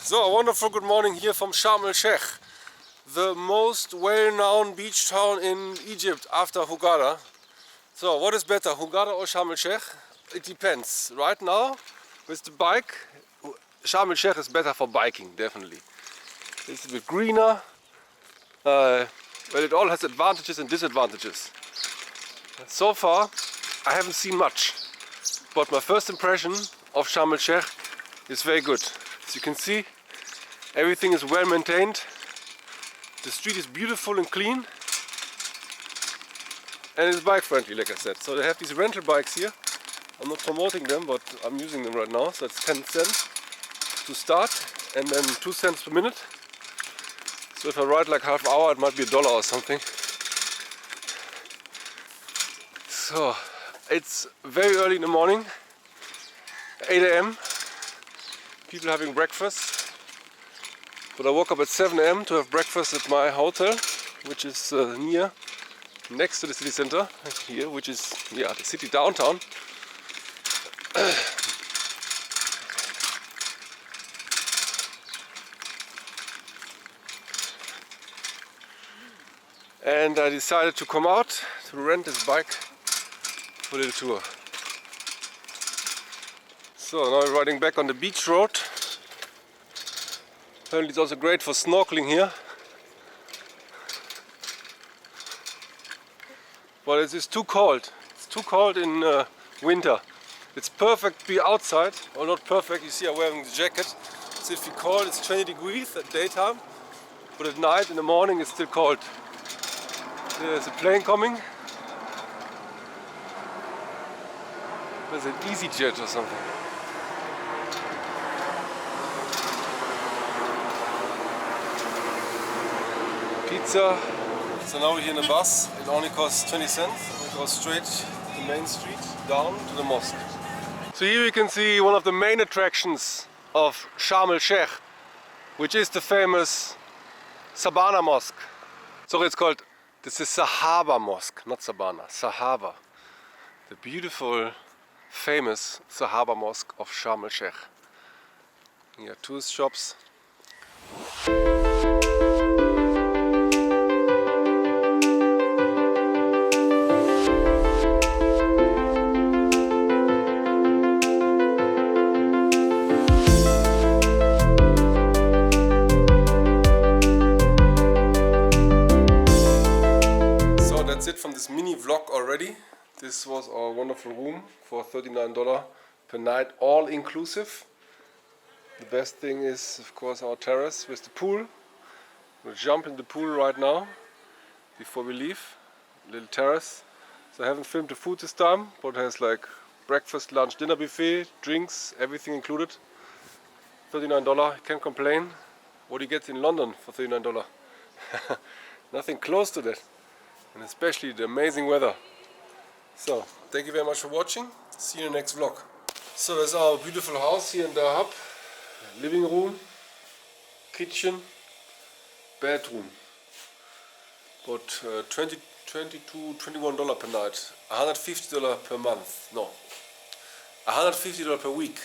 So, a wonderful good morning here from Sharm el Sheikh, the most well-known beach town in Egypt after Hurghada. So, what is better, Hurghada or Sharm el Sheikh? It depends. Right now, with the bike, Sharm el Sheikh is better for biking, definitely. It's a bit greener, but it all has advantages and disadvantages. So far, I haven't seen much, but my first impression of Sharm el Sheikh is very good. As you can see, everything is well maintained. The street is beautiful and clean, and it's bike friendly, like I said. So they have these rental bikes here. I'm not promoting them, but I'm using them right now. So it's 10 cents to start, and then 2 cents per minute. So if I ride like half hour, it might be $1 or something. So it's very early in the morning, 8 AM. People having breakfast, but I woke up at 7 AM to have breakfast at my hotel, which is next to the city center here, which is the city downtown. And I decided to come out to rent this bike for a little tour. So now we're riding back on the beach road. Apparently it's also great for snorkeling here. But it is too cold. It's too cold in winter. It's perfect to be outside, or not perfect, you see I'm wearing the jacket. It's if you cold, it's 20 degrees at daytime, but at night, in the morning, it's still cold. There's a plane coming. There's an EasyJet or something. Pizza. So now we're here in a bus. It only costs 20 cents. We go straight to the main street down to the mosque. So here you can see one of the main attractions of Sharm el Sheikh, which is the famous Sabana Mosque. So it's called, this is Sahaba Mosque, not Sabana, Sahaba. The beautiful, famous Sahaba Mosque of Sharm el Sheikh. Here, tourist shops. That's it from this mini vlog already. This was our wonderful room for $39 per night, all inclusive. The best thing is, of course, our terrace with the pool. We'll jump in the pool right now before we leave. Little terrace. So I haven't filmed the food this time, but it has like breakfast, lunch, dinner buffet, drinks, everything included. $39, can't complain. What do you get in London for $39? Nothing close to that. And especially the amazing weather. So, thank you very much for watching. See you in the next vlog. So there's our beautiful house here in Dahab. Living room, kitchen, bedroom. But $20 to $21 per night. $150 per month. No, $150 per week.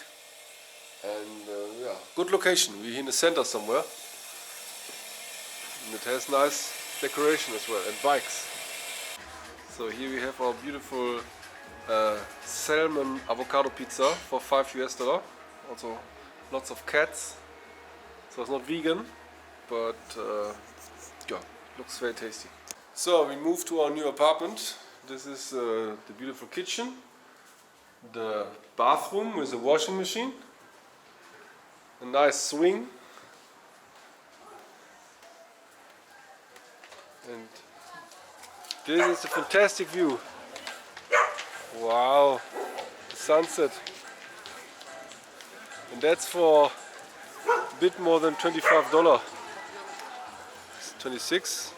And yeah, good location. We're in the center somewhere. And it has nice decoration as well, and bikes. So here we have our beautiful salmon avocado pizza for $5 US. Also lots of cats. So it's not vegan, but yeah, looks very tasty. So we moved to our new apartment. This is the beautiful kitchen, the bathroom with a washing machine, a nice swing, and this is a fantastic view. Wow, the sunset. And that's for a bit more than $25. It's 26.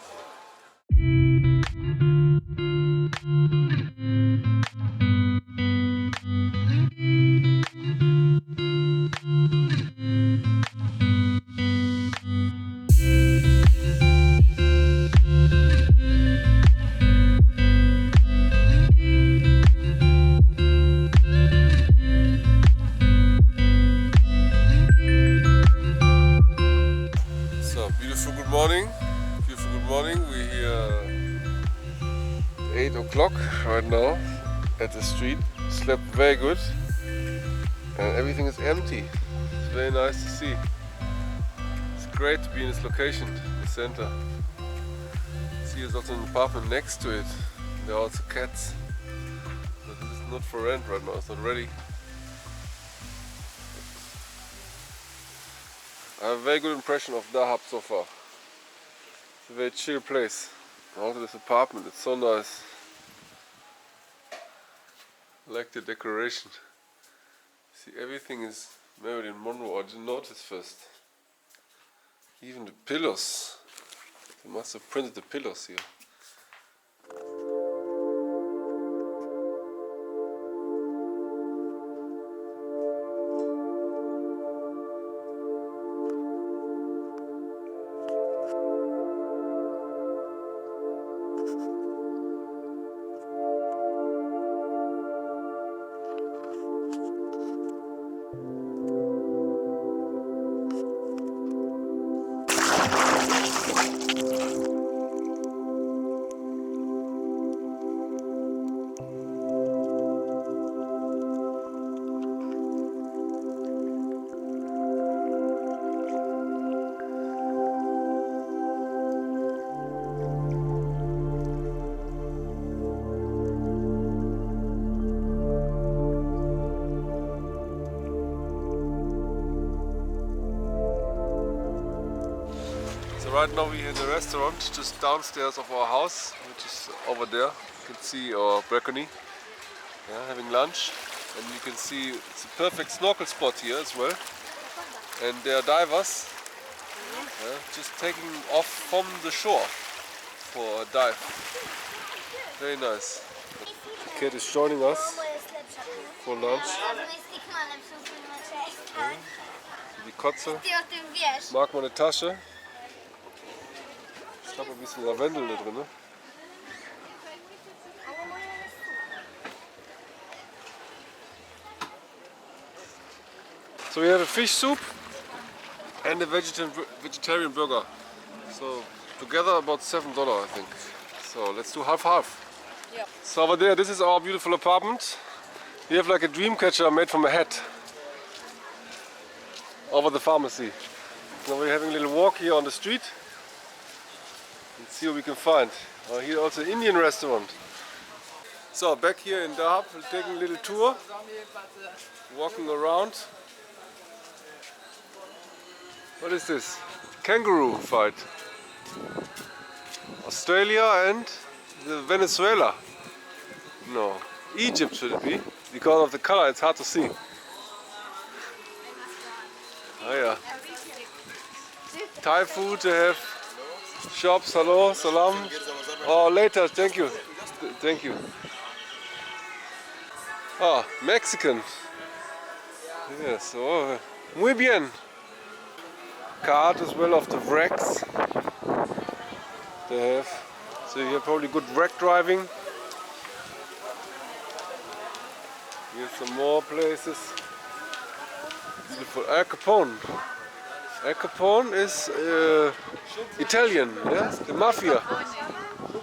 Beautiful good morning. Beautiful good morning. We're here 8 o'clock right now at the street. Slept very good and everything is empty. It's very nice to see. It's great to be in this location, in the center. See, there's also an apartment next to it. There are also cats. But this is not for rent right now, it's not ready. I have a very good impression of Dahab so far. It's a very chill place. Also this apartment, it's so nice. I like the decoration. See, everything is Marilyn Monroe. I didn't notice first. Even the pillows. They must have printed the pillows here. Right now we're in a restaurant just downstairs of our house, which is over there. You can see our balcony, having lunch, and you can see it's a perfect snorkel spot here as well. And there are divers just taking off from the shore for a dive. Very nice. The kid is joining us for lunch. Die Kotze mag meine Tasche. Ich habe ein bisschen Lavendel da drin. So we have a fish soup and a vegetarian burger. So together about $7, I think. So let's do half-half. Yep. So over there, this is our beautiful apartment. We have like a dream catcher made from a hat over the pharmacy. Now we're having a little walk here on the street. Let's see what we can find. Here also an Indian restaurant. So back here in Dahab, we're taking a little tour, walking around. What is this? Kangaroo fight. Australia and Venezuela. No, Egypt should it be? Because of the color, it's hard to see. Oh yeah. Thai food they have. Shops, hello, salam. Oh, later, thank you. Thank you. Ah, Mexican. Yes, oh, muy bien. Card as well of the wrecks they have. So you have probably good wreck driving. Here's some more places. Beautiful Al Capone. Al Capone is Italian, yeah? The mafia.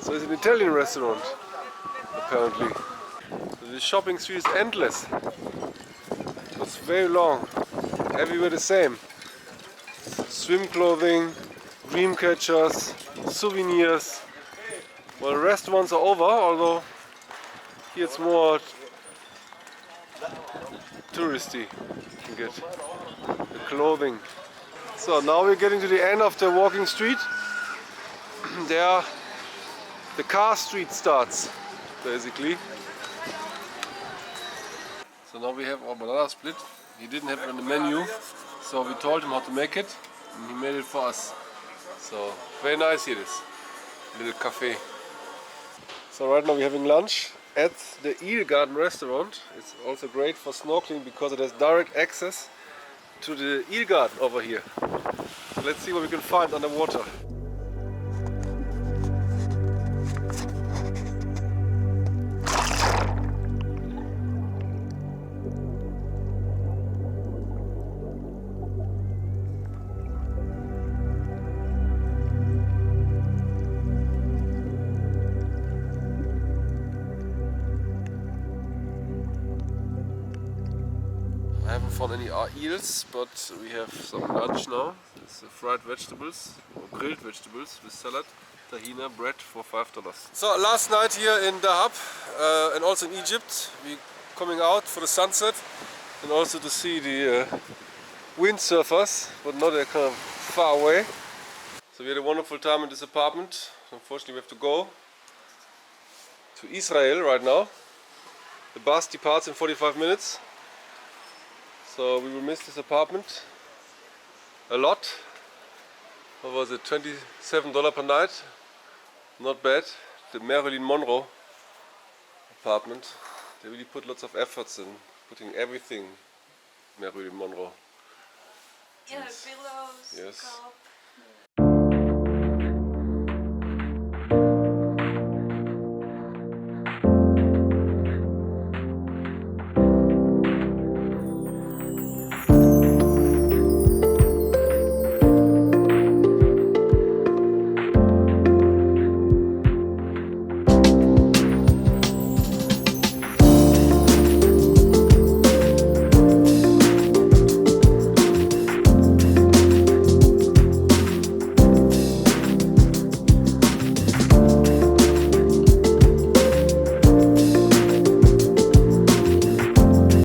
So it's an Italian restaurant, apparently. So the shopping street is endless. It's very long. Everywhere the same. Swim clothing, dream catchers, souvenirs. Well, the restaurants are over, although here it's more touristy. You can get the clothing. So now we're getting to the end of the walking street. There the car street starts, basically. So now we have our banana split. He didn't have it on the menu, so we told him how to make it, and he made it for us. So very nice here, this little cafe. So right now we're having lunch at the Eel Garden restaurant. It's also great for snorkeling because it has direct access to the eel garden over here. So let's see what we can find underwater. found any eels, but we have some lunch now. It's fried vegetables, or grilled vegetables with salad, tahina, bread for $5. So last night here in Dahab and also in Egypt, we coming out for the sunset and also to see the windsurfers, but now they're kind of far away. So we had a wonderful time in this apartment. Unfortunately, we have to go to Israel right now. The bus departs in 45 minutes. So we will miss this apartment a lot. What was it? $27 per night. Not bad. The Marilyn Monroe apartment. They really put lots of efforts in putting everything Marilyn Monroe. Yeah, pillows, Yes. cup,